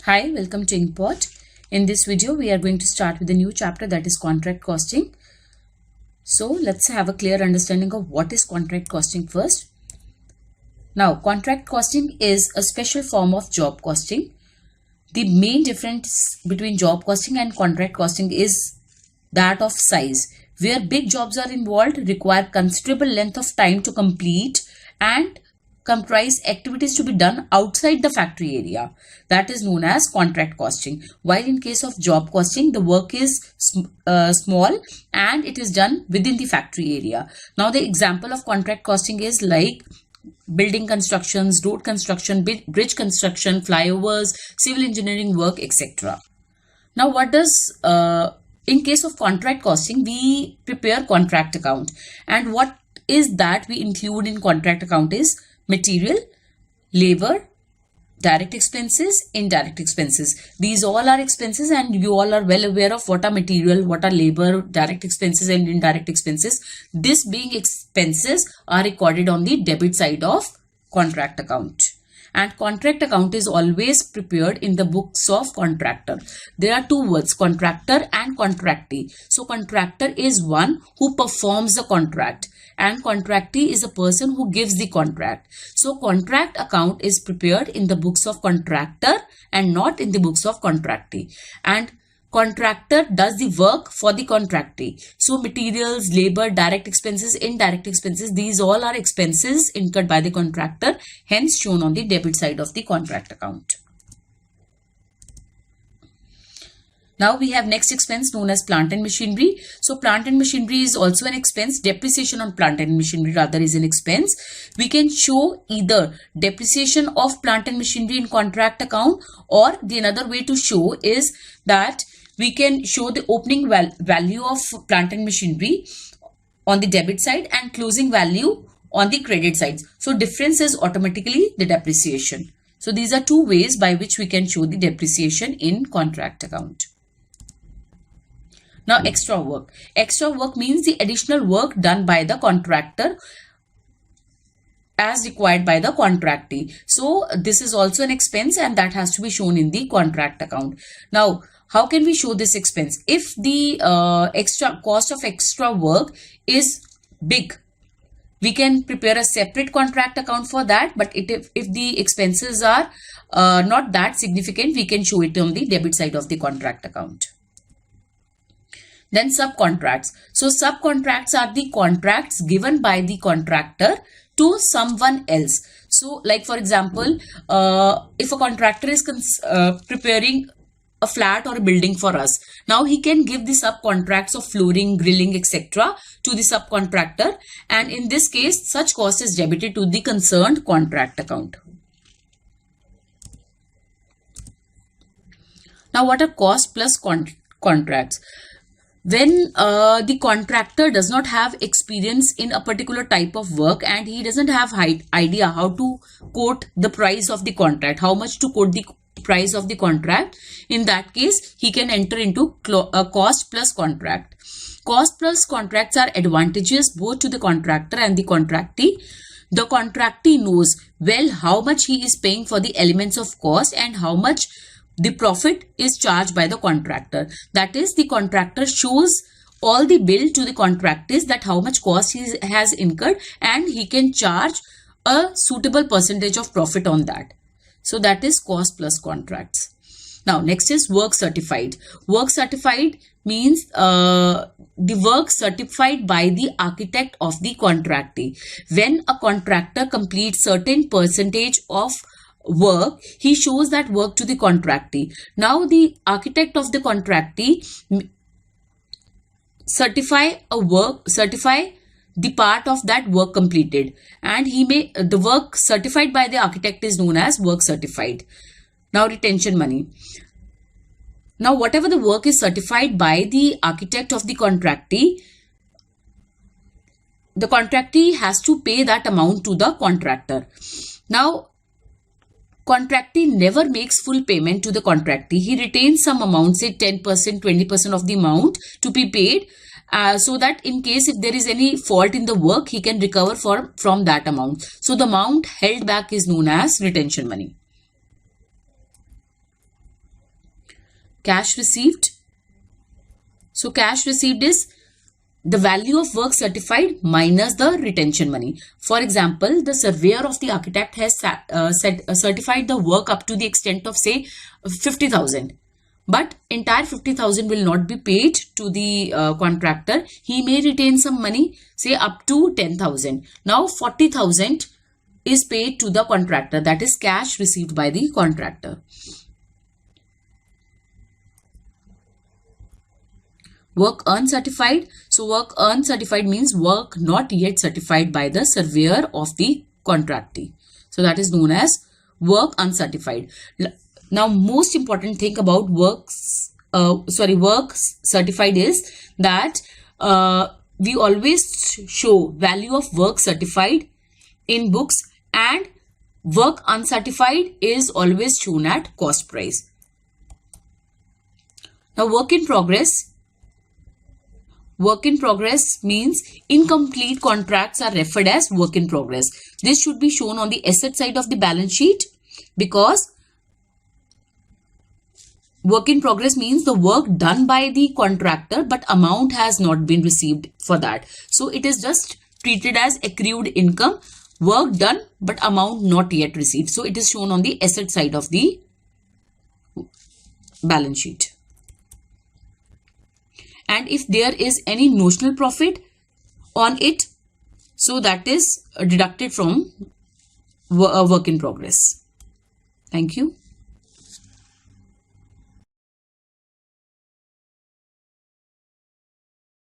Hi, welcome to Inkpot. In this video, we are going to start with a new chapter, that is contract costing. So let's have a clear understanding of what is contract costing first. Now, contract costing is a special form of job costing. The main difference between job costing and contract costing is that of size. Where big jobs are involved, require considerable length of time to complete and comprise activities to be done outside the factory area. That is known as contract costing. While in case of job costing, the work is small and it is done within the factory area. Now, the example of contract costing is like building constructions, road construction, bridge construction, flyovers, civil engineering work, etc. Now, what does in case of contract costing, we prepare contract account, and what is that we include in contract account is material, labor, direct expenses, indirect expenses. These all are expenses, and you all are well aware of what are material, what are labor, direct expenses and indirect expenses. This being expenses are recorded on the debit side of contract account. And contract account is always prepared in the books of contractor. There are two words, contractor and contractee. So contractor is one who performs the contract, and contractee is a person who gives the contract. So contract account is prepared in the books of contractor and not in the books of contractee. And contractor does the work for the contractee. So materials, labor, direct expenses, indirect expenses, these all are expenses incurred by the contractor, hence shown on the debit side of the contract account. Now we have next expense known as plant and machinery. So plant and machinery is also an expense. Depreciation on plant and machinery rather is an expense. We can show either depreciation of plant and machinery in contract account, or the another way to show is that we can show the opening value of plant and machinery on the debit side and closing value on the credit side. So difference is automatically the depreciation. So these are two ways by which we can show the depreciation in contract account. Now, extra work. Extra work means the additional work done by the contractor as required by the contractee. So this is also an expense, and that has to be shown in the contract account. Now, how can we show this expense? If the extra cost of extra work is big, we can prepare a separate contract account for that. But if the expenses are not that significant, we can show it on the debit side of the contract account. Then subcontracts. So subcontracts are the contracts given by the contractor to someone else. So like for example, if a contractor is preparing a flat or a building for us, now he can give the subcontracts of flooring, grilling, etc. to the subcontractor, and in this case such cost is debited to the concerned contract account. Now what are cost plus contracts? When the contractor does not have experience in a particular type of work and he doesn't have idea how to quote the price of the contract, how much to quote the price of the contract, in that case he can enter into a cost plus contract. Cost plus contracts are advantageous both to the contractor and the contractee. The contractee knows well how much he is paying for the elements of cost and how much the profit is charged by the contractor. That is, the contractor shows all the bill to the contractors that how much cost he has incurred, and he can charge a suitable percentage of profit on that. So that is cost plus contracts. Now next is work certified. Work certified means the work certified by the architect of the contractee. When a contractor completes certain percentage of work, he shows that work to the contractee. Now the architect of the contractee certify the part of that work completed, and the work certified by the architect is known as work certified. Now retention money. Now whatever the work is certified by the architect of the contractee has to pay that amount to the contractor. Now contractee never makes full payment to the contractee. He retains some amount, say 10%, 20% of the amount to be paid, so that in case if there is any fault in the work, he can recover from that amount. So the amount held back is known as retention money. cash received. So cash received is the value of work certified minus the retention money. For example, the surveyor of the architect has certified the work up to the extent of say 50,000. But entire 50,000 will not be paid to the contractor. He may retain some money, say up to 10,000. Now 40,000 is paid to the contractor. That is cash received by the contractor. Work uncertified. So work uncertified means work not yet certified by the surveyor of the contractee. So that is known as work uncertified. Now most important thing about work certified is that we always show value of work certified in books, and work uncertified is always shown at cost price. Now work in progress. Work in progress means incomplete contracts are referred as work in progress. This should be shown on the asset side of the balance sheet, because work in progress means the work done by the contractor but amount has not been received for that. So it is just treated as accrued income, work done but amount not yet received. So it is shown on the asset side of the balance sheet. And if there is any notional profit on it, so that is deducted from work in progress. Thank you.